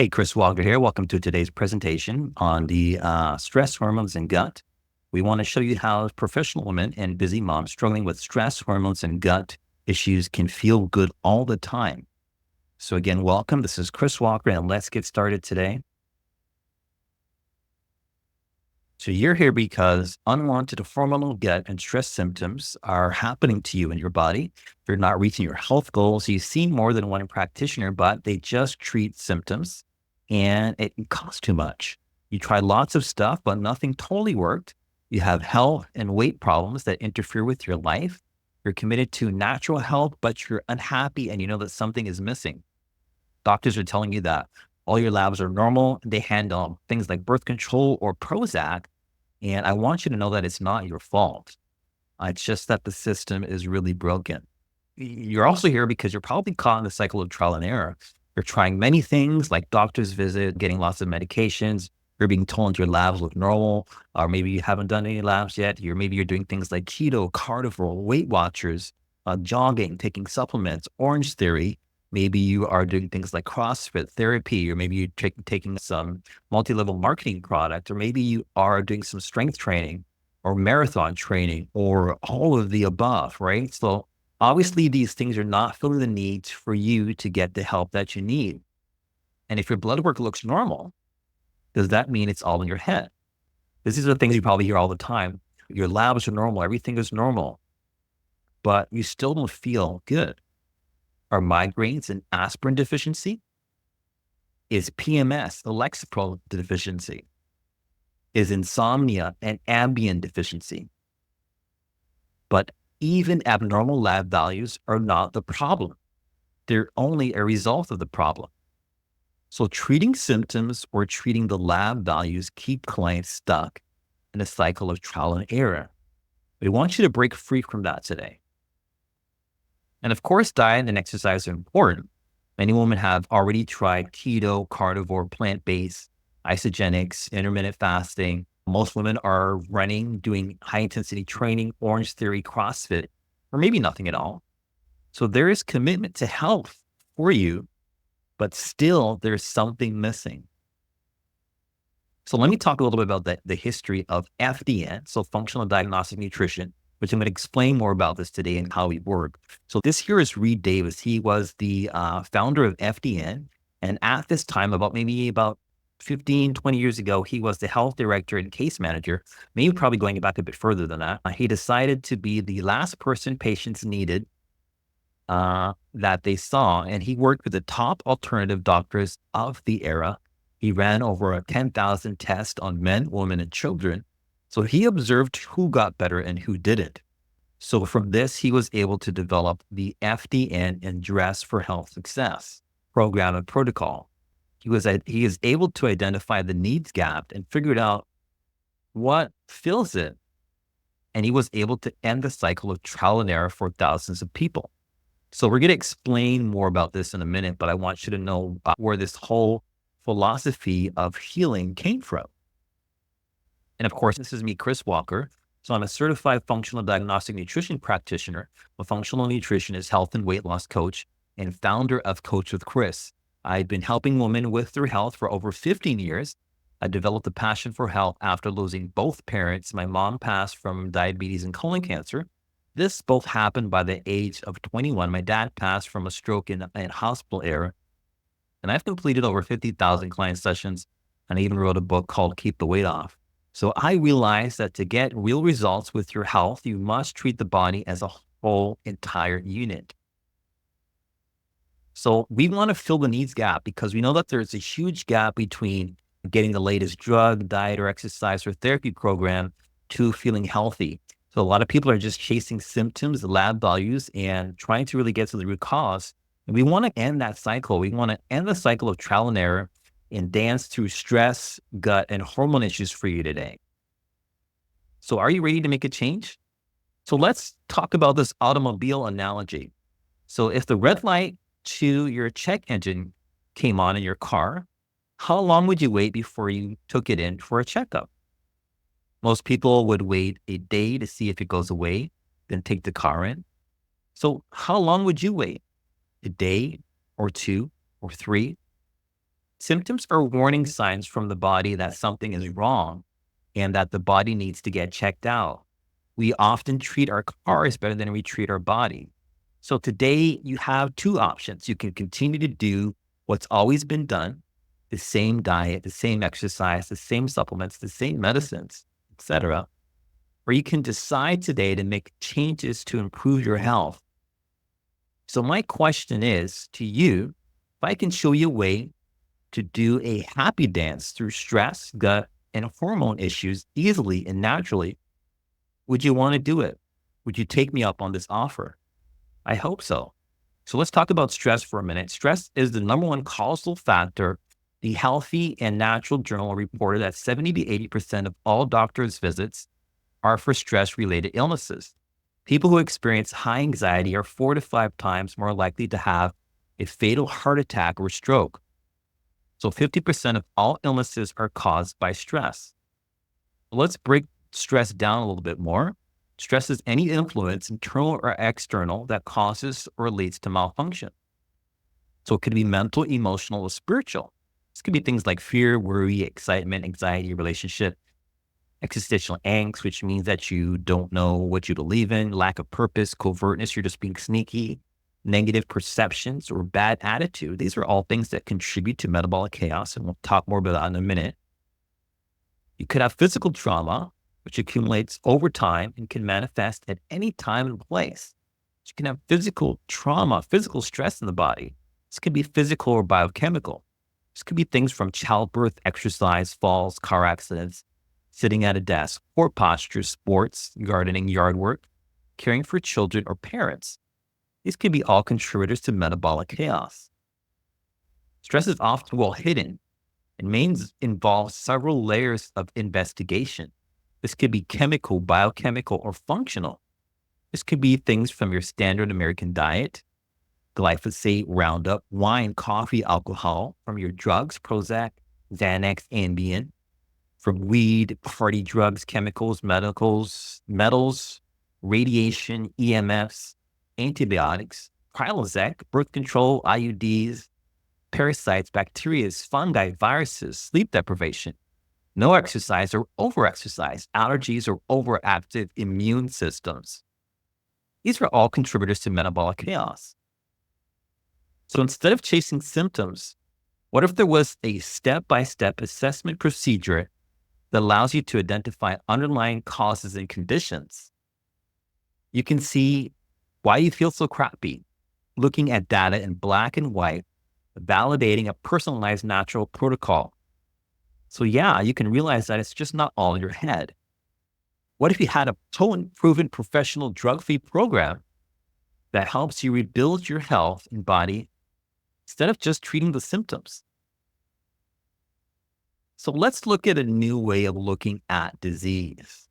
Hey, Chris Walker here. Welcome to today's presentation on the stress hormones and gut. We want to show you how professional women and busy moms struggling with stress hormones and gut issues can feel good all the time. So again, welcome. This is Chris Walker, and let's get started today. So you're here because unwanted hormonal gut and stress symptoms are happening to you in your body. You're not reaching your health goals. You see more than one practitioner, but they just treat symptoms and it costs too much. You tried lots of stuff, but nothing totally worked. You have health and weight problems that interfere with your life. You're committed to natural health, but you're unhappy and you know that something is missing. Doctors are telling you that all your labs are normal. They handle things like birth control or Prozac. And I want you to know that it's not your fault. It's just that the system is really broken. You're also here because you're probably caught in the cycle of trial and error. You're trying many things like doctor's visit, getting lots of medications. You're being told your labs look normal, or maybe you haven't done any labs yet. Maybe you're doing things like keto, carnivore, Weight Watchers, jogging, taking supplements, Orange Theory. Maybe you are doing things like CrossFit therapy, or maybe you're taking some multi-level marketing product, or maybe you are doing some strength training or marathon training or all of the above, right? So obviously these things are not filling the needs for you to get the help that you need. And if your blood work looks normal, does that mean it's all in your head? These are the things you probably hear all the time. Your labs are normal, everything is normal, but you still don't feel good. Are migraines an aspirin deficiency? Is PMS a Lexapro deficiency? Is insomnia an Ambien deficiency? But even abnormal lab values are not the problem. They're only a result of the problem. So treating symptoms or treating the lab values keep clients stuck in a cycle of trial and error. We want you to break free from that today. And of course, diet and exercise are important. Many women have already tried keto, carnivore, plant-based, isogenics, intermittent fasting. Most women are running, doing high-intensity training, Orange Theory, CrossFit, or maybe nothing at all. So there is commitment to health for you, but still there's something missing. So let me talk a little bit about the history of FDN, so Functional Diagnostic Nutrition, which I'm going to explain more about this today and how we work. So this here is Reed Davis. He was the founder of FDN. And at this time, about 15, 20 years ago, he was the health director and case manager, maybe probably going back a bit further than that. He decided to be the last person patients needed that they saw. And he worked with the top alternative doctors of the era. He ran over 10,000 tests on men, women, and children. So he observed who got better and who didn't. So from this, he was able to develop the FDN and Dress for Health Success program and protocol. He is able to identify the needs gap and figured out what fills it. And he was able to end the cycle of trial and error for thousands of people. So we're going to explain more about this in a minute, but I want you to know where this whole philosophy of healing came from. And of course, this is me, Chris Walker. So I'm a certified functional diagnostic nutrition practitioner, a functional nutritionist, health and weight loss coach, and founder of Coach with Chris. I've been helping women with their health for over 15 years. I developed a passion for health after losing both parents. My mom passed from diabetes and colon cancer. This both happened by the age of 21. My dad passed from a stroke in hospital era. And I've completed over 50,000 client sessions, and I even wrote a book called Keep the Weight Off. So I realized that to get real results with your health, you must treat the body as a whole entire unit. So we want to fill the needs gap because we know that there's a huge gap between getting the latest drug, diet, or exercise or therapy program to feeling healthy. So a lot of people are just chasing symptoms, the lab values, and trying to really get to the root cause. And we want to end that cycle. We want to end the cycle of trial and error and dance through stress, gut, and hormone issues for you today. So are you ready to make a change? So let's talk about this automobile analogy. So if the red light to your check engine came on in your car, how long would you wait before you took it in for a checkup? Most people would wait a day to see if it goes away, then take the car in. So how long would you wait? A day or two or three? Symptoms are warning signs from the body that something is wrong and that the body needs to get checked out. We often treat our cars better than we treat our body. So today you have two options. You can continue to do what's always been done, the same diet, the same exercise, the same supplements, the same medicines, etc. Or you can decide today to make changes to improve your health. So my question is to you, if I can show you a way to do a happy dance through stress, gut, and hormone issues easily and naturally, would you want to do it? Would you take me up on this offer? I hope so. So let's talk about stress for a minute. Stress is the number one causal factor. The Healthy and Natural Journal reported that 70 to 80% of all doctors' visits are for stress-related illnesses. People who experience high anxiety are 4 to 5 times more likely to have a fatal heart attack or stroke. So 50% of all illnesses are caused by stress. Let's break stress down a little bit more. Stress is any influence, internal or external, that causes or leads to malfunction. So it could be mental, emotional, or spiritual. This could be things like fear, worry, excitement, anxiety, relationship, existential angst, which means that you don't know what you believe in, lack of purpose, covertness, you're just being sneaky, negative perceptions, or bad attitude. These are all things that contribute to metabolic chaos, and we'll talk more about that in a minute. You could have physical trauma, which accumulates over time and can manifest at any time and place. You can have physical trauma, physical stress in the body. This could be physical or biochemical. This could be things from childbirth, exercise, falls, car accidents, sitting at a desk, poor posture, sports, gardening, yard work, caring for children or parents. These could be all contributors to metabolic chaos. Stress is often well hidden and may involve several layers of investigation. This could be chemical, biochemical, or functional. This could be things from your standard American diet, glyphosate, Roundup, wine, coffee, alcohol, from your drugs, Prozac, Xanax, Ambien, from weed, party drugs, chemicals, metals, radiation, EMFs, antibiotics, Prilosec, birth control, IUDs, parasites, bacteria, fungi, viruses, sleep deprivation, no exercise or overexercise, allergies or overactive immune systems. These are all contributors to metabolic chaos. So instead of chasing symptoms, what if there was a step-by-step assessment procedure that allows you to identify underlying causes and conditions? You can see why you feel so crappy, looking at data in black and white, validating a personalized natural protocol. So yeah, you can realize that it's just not all in your head. What if you had a proven professional drug-free program that helps you rebuild your health and body instead of just treating the symptoms? So let's look at a new way of looking at disease.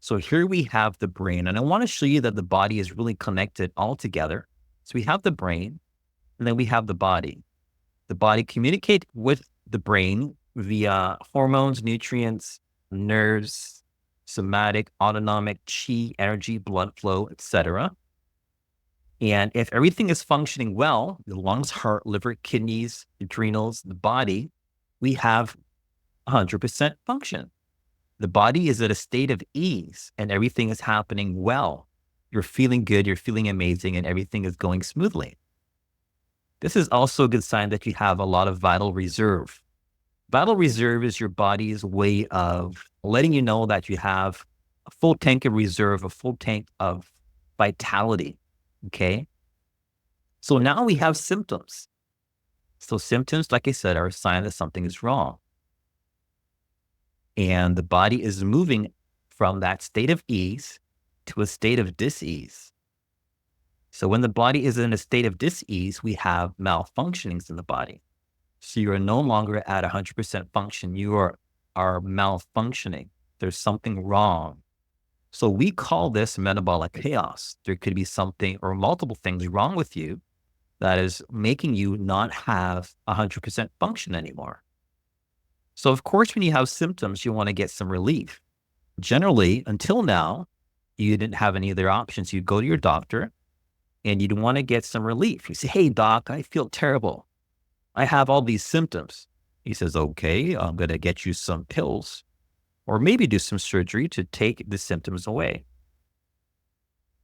So here we have the brain, and I want to show you that the body is really connected all together. So we have the brain, and then we have the body. The body communicates with the brain via hormones, nutrients, nerves, somatic, autonomic, chi, energy, blood flow, etc. And if everything is functioning well, the lungs, heart, liver, kidneys, adrenals, the body, we have 100% function. The body is at a state of ease and everything is happening well. You're feeling good, you're feeling amazing, and everything is going smoothly. This is also a good sign that you have a lot of vital reserve. Vital reserve is your body's way of letting you know that you have a full tank of reserve, a full tank of vitality. Okay. So now we have symptoms. So symptoms, like I said, are a sign that something is wrong. And the body is moving from that state of ease to a state of dis-ease. So when the body is in a state of dis-ease, we have malfunctionings in the body. So you are no longer at 100% function. You are malfunctioning. There's something wrong. So we call this metabolic chaos. There could be something or multiple things wrong with you that is making you not have 100% function anymore. So of course, when you have symptoms, you want to get some relief. Generally, until now, you didn't have any other options. You'd go to your doctor and you'd want to get some relief. You say, hey, doc, I feel terrible. I have all these symptoms. He says, okay, I'm going to get you some pills or maybe do some surgery to take the symptoms away.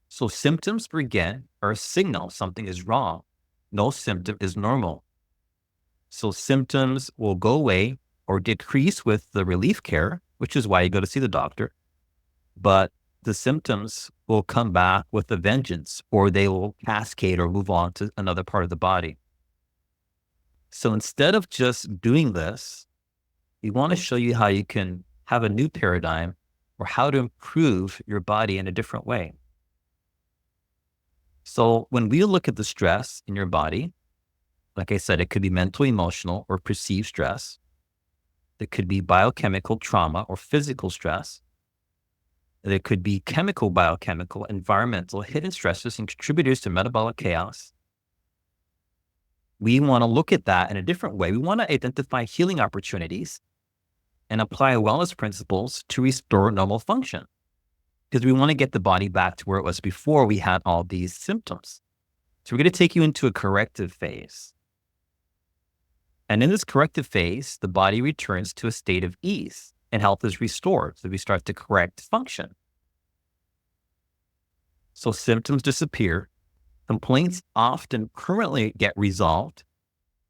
So symptoms, again, are a signal something is wrong. No symptom is normal. So symptoms will go away or decrease with the relief care, which is why you go to see the doctor. But the symptoms will come back with a vengeance, or they will cascade or move on to another part of the body. So instead of just doing this, we want to show you how you can have a new paradigm or how to improve your body in a different way. So when we look at the stress in your body, like I said, it could be mental, emotional, or perceived stress. It could be biochemical trauma or physical stress. There could be chemical, biochemical, environmental, hidden stresses and contributors to metabolic chaos. We want to look at that in a different way. We want to identify healing opportunities and apply wellness principles to restore normal function, because we want to get the body back to where it was before we had all these symptoms. So we're going to take you into a corrective phase. And in this corrective phase, the body returns to a state of ease and health is restored. So we start to correct function. So symptoms disappear. Complaints often currently get resolved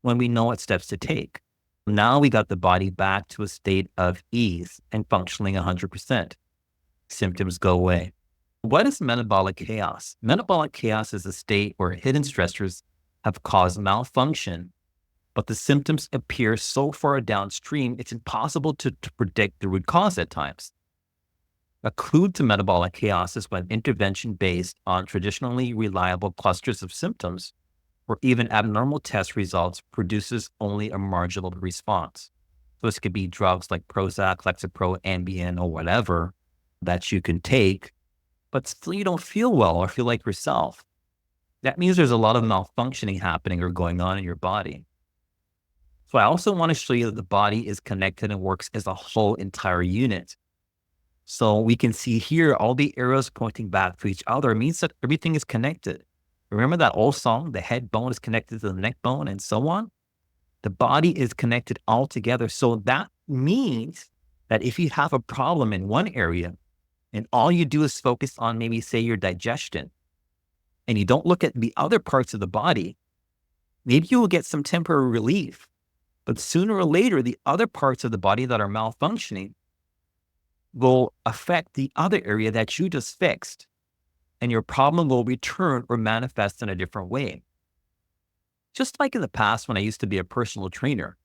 when we know what steps to take. Now we got the body back to a state of ease and functioning 100%. Symptoms go away. What is metabolic chaos? Metabolic chaos is a state where hidden stressors have caused malfunction, but the symptoms appear so far downstream, it's impossible to predict the root cause at times. A clue to metabolic chaos is when intervention based on traditionally reliable clusters of symptoms or even abnormal test results produces only a marginal response. So this could be drugs like Prozac, Lexapro, Ambien, or whatever that you can take, but still you don't feel well or feel like yourself. That means there's a lot of malfunctioning happening or going on in your body. So I also want to show you that the body is connected and works as a whole entire unit. So we can see here all the arrows pointing back to each other. It means that everything is connected. Remember that old song, the head bone is connected to the neck bone and so on? The body is connected all together. So that means that if you have a problem in one area and all you do is focus on maybe say your digestion and you don't look at the other parts of the body, maybe you will get some temporary relief. But sooner or later, the other parts of the body that are malfunctioning will affect the other area that you just fixed, and your problem will return or manifest in a different way. Just like in the past when I used to be a personal trainer,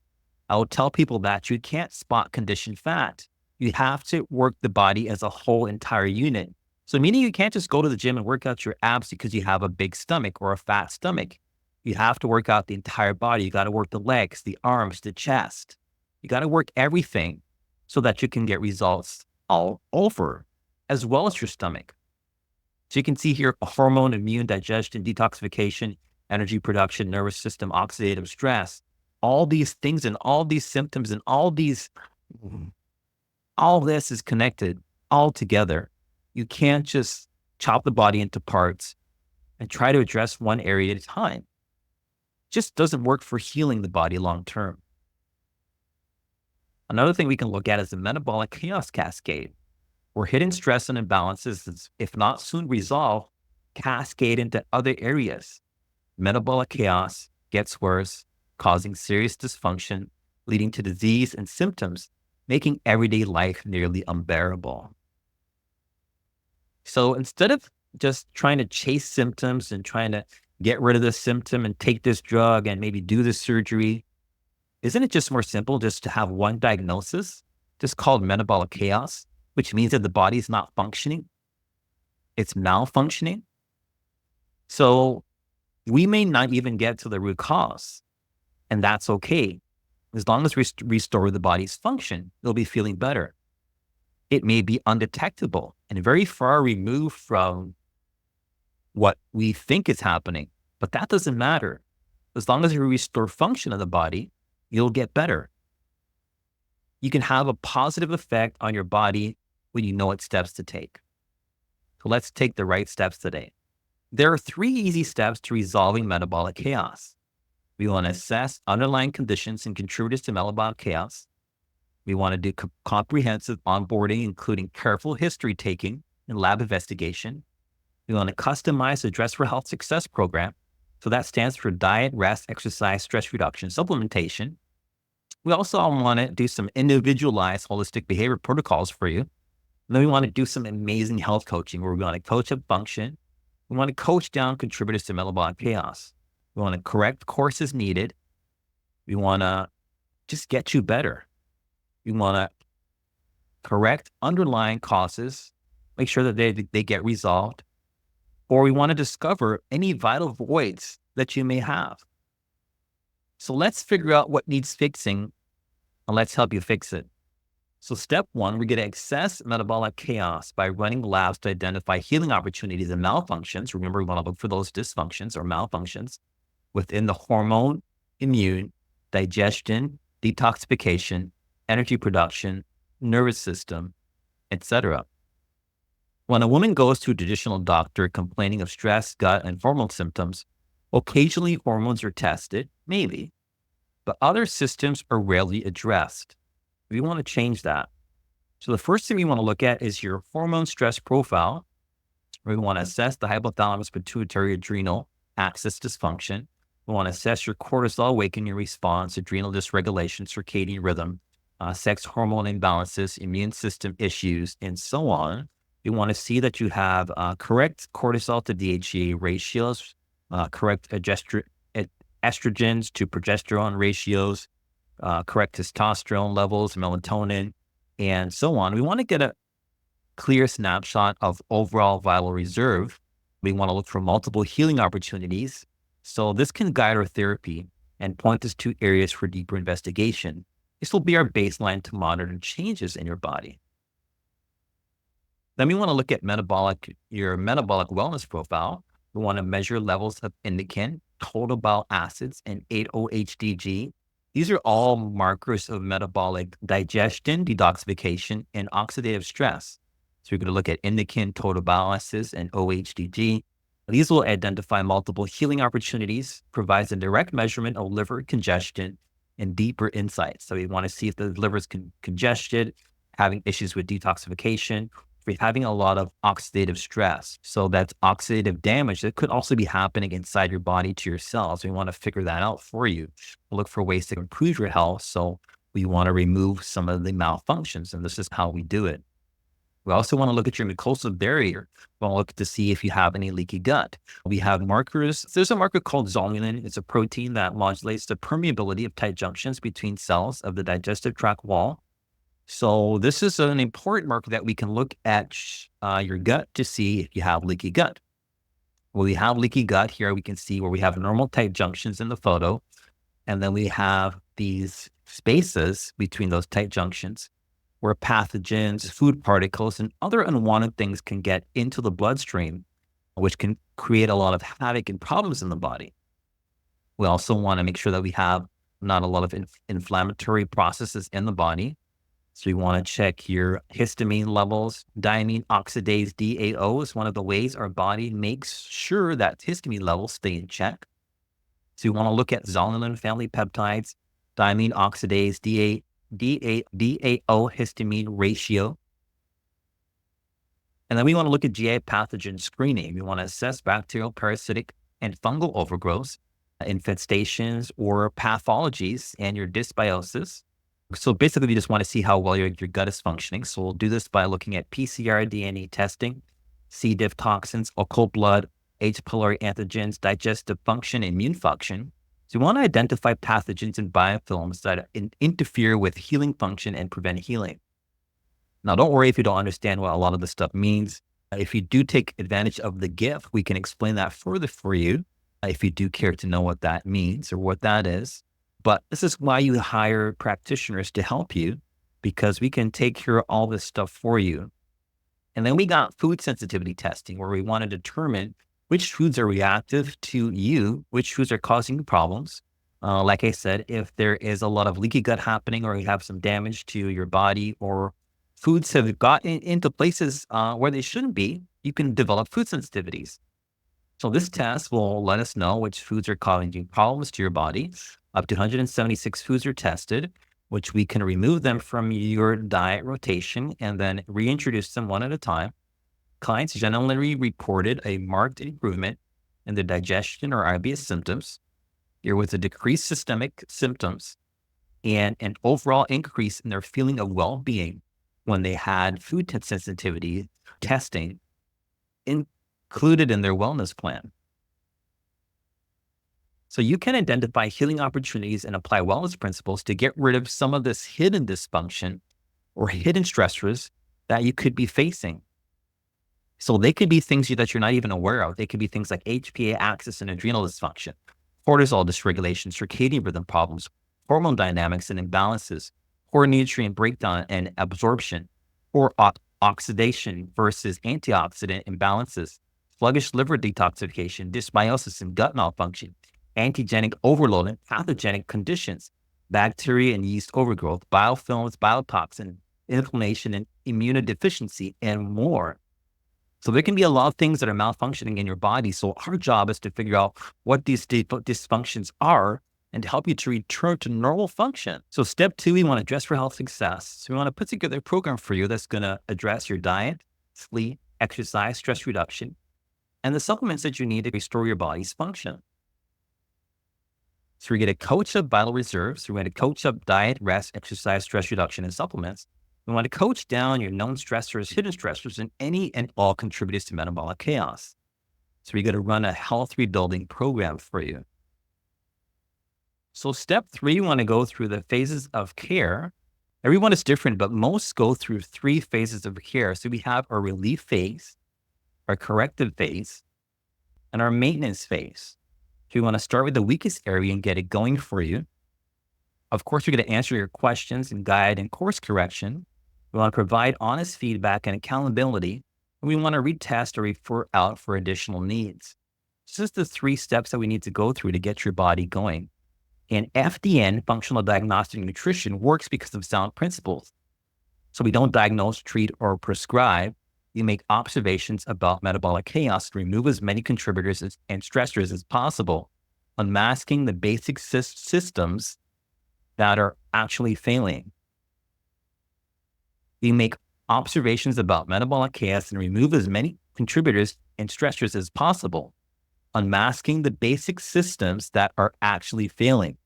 I would tell people that you can't spot conditioned fat. You have to work the body as a whole entire unit. So meaning you can't just go to the gym and work out your abs because you have a big stomach or a fat stomach. You have to work out the entire body. You got to work the legs, the arms, the chest. You got to work everything so that you can get results all over, as well as your stomach. So you can see here hormone, immune, digestion, detoxification, energy production, nervous system, oxidative stress, all these things and all these symptoms and all this is connected all together. You can't just chop the body into parts and try to address one area at a time. It just doesn't work for healing the body long term. Another thing we can look at is the metabolic chaos cascade, where hidden stress and imbalances, if not soon resolved, cascade into other areas. Metabolic chaos gets worse, causing serious dysfunction, leading to disease and symptoms, making everyday life nearly unbearable. So instead of just trying to chase symptoms and trying to get rid of the symptom and take this drug and maybe do this surgery, isn't it just more simple just to have one diagnosis, just called metabolic chaos, which means that the body is not functioning? It's malfunctioning. So we may not even get to the root cause, and that's okay. As long as we restore the body's function, it'll be feeling better. It may be undetectable and very far removed from what we think is happening, but that doesn't matter. As long as you restore function of the body, you'll get better. You can have a positive effect on your body when you know what steps to take. So let's take the right steps today. There are 3 easy steps to resolving metabolic chaos. We want to assess underlying conditions and contributors to metabolic chaos. We want to do comprehensive onboarding, including careful history taking and lab investigation. We want to customize the Dress for Health Success program. So that stands for diet, rest, exercise, stress reduction, supplementation. We also want to do some individualized holistic behavior protocols for you. And then we want to do some amazing health coaching where we want to coach up function. We want to coach down contributors to metabolic chaos. We want to correct courses needed. We want to just get you better. We want to correct underlying causes, make sure that they get resolved, or we want to discover any vital voids that you may have. So let's figure out what needs fixing and let's help you fix it. So step one, we're going to assess metabolic chaos by running labs to identify healing opportunities and malfunctions. Remember, we want to look for those dysfunctions or malfunctions within the hormone, immune, digestion, detoxification, energy production, nervous system, etc. When a woman goes to a traditional doctor complaining of stress, gut, and hormone symptoms, occasionally hormones are tested, maybe, but other systems are rarely addressed. We want to change that. So the first thing we want to look at is your hormone stress profile. We want to assess the hypothalamus pituitary adrenal axis dysfunction. We want to assess your cortisol awakening response, adrenal dysregulation, circadian rhythm, sex hormone imbalances, immune system issues, and so on. We want to see that you have correct cortisol to DHEA ratios, correct estrogens to progesterone ratios, correct testosterone levels, melatonin, and so on. We want to get a clear snapshot of overall vital reserve. We want to look for multiple healing opportunities. So this can guide our therapy and point us to areas for deeper investigation. This will be our baseline to monitor changes in your body. Then we want to look at your metabolic wellness profile. We want to measure levels of indican, total bile acids, and 8-OHDG. These are all markers of metabolic digestion, detoxification, and oxidative stress. So we're going to look at indican, total bile acids, and OHDG. These will identify multiple healing opportunities, provides a direct measurement of liver congestion, and deeper insights. So we want to see if the liver is congested, having issues with detoxification, we're having a lot of oxidative stress. So that's oxidative damage that could also be happening inside your body to your cells. We want to figure that out for you. Look for ways to improve your health. So we want to remove some of the malfunctions, and this is how we do it. We also want to look at your mucosal barrier. We want to look to see if you have any leaky gut. We have markers. There's a marker called zonulin. It's a protein that modulates the permeability of tight junctions between cells of the digestive tract wall. So this is an important marker that we can look at your gut to see if you have leaky gut. When we have leaky gut here, we can see where we have normal tight junctions in the photo. And then we have these spaces between those tight junctions where pathogens, food particles, and other unwanted things can get into the bloodstream, which can create a lot of havoc and problems in the body. We also want to make sure that we have not a lot of inflammatory processes in the body. So you want to check your histamine levels. Diamine oxidase, DAO, is one of the ways our body makes sure that histamine levels stay in check. So you want to look at zonulin family peptides, diamine oxidase, DAO histamine ratio. And then we want to look at GI pathogen screening. We want to assess bacterial, parasitic, and fungal overgrowths, infestations, or pathologies, and your dysbiosis. So basically, we just want to see how well your gut is functioning. So we'll do this by looking at PCR DNA testing, C. diff toxins, occult blood, H. pylori antigens, digestive function, immune function. So we want to identify pathogens and biofilms that interfere with healing function and prevent healing. Now, don't worry if you don't understand what a lot of this stuff means. If you do take advantage of the gift, we can explain that further for you if you do care to know what that means or what that is. But this is why you hire practitioners to help you, because we can take care of all this stuff for you. And then we got food sensitivity testing, where we want to determine which foods are reactive to you, which foods are causing problems. Like I said, if there is a lot of leaky gut happening, or you have some damage to your body, or foods have gotten into places where they shouldn't be, you can develop food sensitivities. So this test will let us know which foods are causing you problems to your body. Up to 176 foods are tested, which we can remove them from your diet rotation and then reintroduce them one at a time. Clients generally reported a marked improvement in their digestion or IBS symptoms. There was a decreased systemic symptoms and an overall increase in their feeling of well-being when they had food sensitivity testing included in their wellness plan. So you can identify healing opportunities and apply wellness principles to get rid of some of this hidden dysfunction or hidden stressors that you could be facing. So they could be things that you're not even aware of. They could be things like HPA axis and adrenal dysfunction, cortisol dysregulation, circadian rhythm problems, hormone dynamics and imbalances, poor nutrient breakdown and absorption, or oxidation versus antioxidant imbalances, sluggish liver detoxification, dysbiosis and gut malfunction, antigenic overload and pathogenic conditions, bacteria and yeast overgrowth, biofilms, biotoxin, inflammation and immunodeficiency, and more. So there can be a lot of things that are malfunctioning in your body. So our job is to figure out what these dysfunctions are and to help you to return to normal function. So step 2, we want to dress for health success. So we want to put together a program for you that's going to address your diet, sleep, exercise, stress reduction, and the supplements that you need to restore your body's function. So we get a coach up vital reserves. We're going to coach up diet, rest, exercise, stress reduction, and supplements. We want to coach down your known stressors, hidden stressors, and any and all contributors to metabolic chaos. So we're going to run a health rebuilding program for you. So step 3, we want to go through the phases of care. Everyone is different, but most go through 3 phases of care. So we have our relief phase, our corrective phase, and our maintenance phase. So we want to start with the weakest area and get it going for you. Of course, we're going to answer your questions and guide and course correction. We want to provide honest feedback and accountability. And we want to retest or refer out for additional needs. This is the 3 steps that we need to go through to get your body going. And FDN, Functional Diagnostic Nutrition, works because of sound principles. So we don't diagnose, treat, or prescribe. We make observations about metabolic chaos to remove as many contributors and stressors as possible, unmasking the basic systems that are actually failing. We make observations about metabolic chaos and remove as many contributors and stressors as possible, unmasking the basic systems that are actually failing.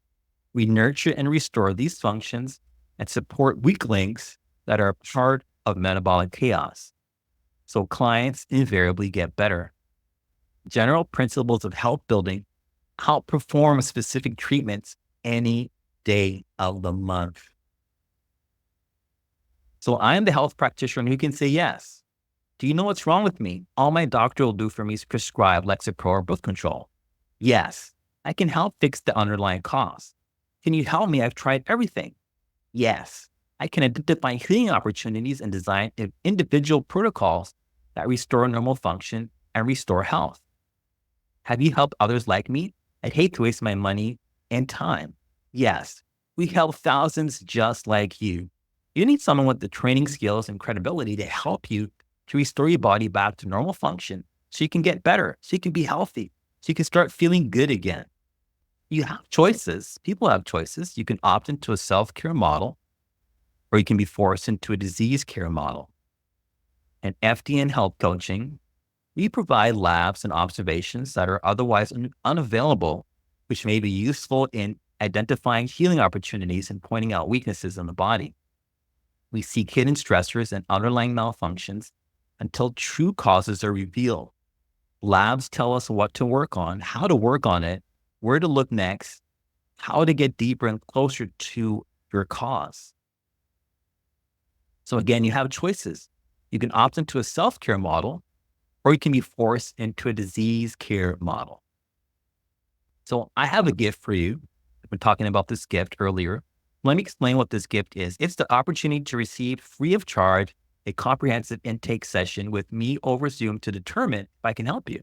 We nurture and restore these functions and support weak links that are part of metabolic chaos. So clients invariably get better. General principles of health building outperform specific treatments any day of the month. So I am the health practitioner who can say yes. Do you know what's wrong with me? All my doctor will do for me is prescribe Lexapro or birth control. Yes, I can help fix the underlying cause. Can you help me? I've tried everything. Yes, I can identify healing opportunities and design individual protocols that restore normal function and restore health. Have you helped others like me? I'd hate to waste my money and time. Yes, we help thousands just like you. You need someone with the training skills and credibility to help you to restore your body back to normal function so you can get better, so you can be healthy, so you can start feeling good again. You have choices. People have choices. You can opt into a self-care model, or you can be forced into a disease care model. And FDN health coaching, we provide labs and observations that are otherwise unavailable, which may be useful in identifying healing opportunities and pointing out weaknesses in the body. We seek hidden stressors and underlying malfunctions until true causes are revealed. Labs tell us what to work on, how to work on it, where to look next, how to get deeper and closer to your cause. So again, you have choices. You can opt into a self-care model, or you can be forced into a disease care model. So I have a gift for you. I've been talking about this gift earlier. Let me explain what this gift is. It's the opportunity to receive free of charge a comprehensive intake session with me over Zoom to determine if I can help you.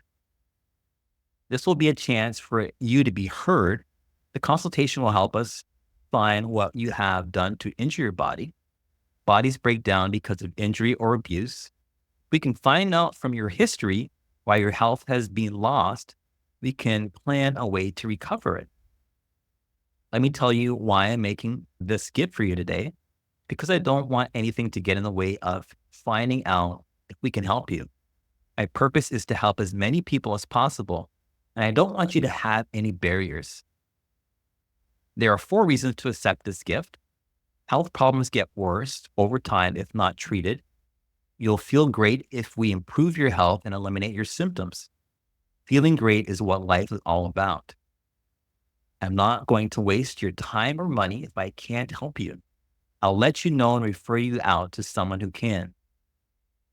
This will be a chance for you to be heard. The consultation will help us find what you have done to injure your body. Bodies break down because of injury or abuse. We can find out from your history while your health has been lost, we can plan a way to recover it. Let me tell you why I'm making this gift for you today, because I don't want anything to get in the way of finding out if we can help you. My purpose is to help as many people as possible, and I don't want you to have any barriers. There are 4 reasons to accept this gift. Health problems get worse over time if not treated. You'll feel great if we improve your health and eliminate your symptoms. Feeling great is what life is all about. I'm not going to waste your time or money if I can't help you. I'll let you know and refer you out to someone who can.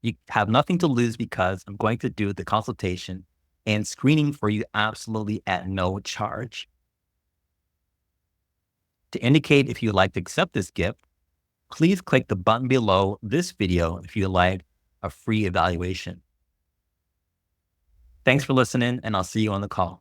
You have nothing to lose because I'm going to do the consultation and screening for you absolutely at no charge. To indicate if you'd like to accept this gift, please click the button below this video if you'd like a free evaluation. Thanks for listening, and I'll see you on the call.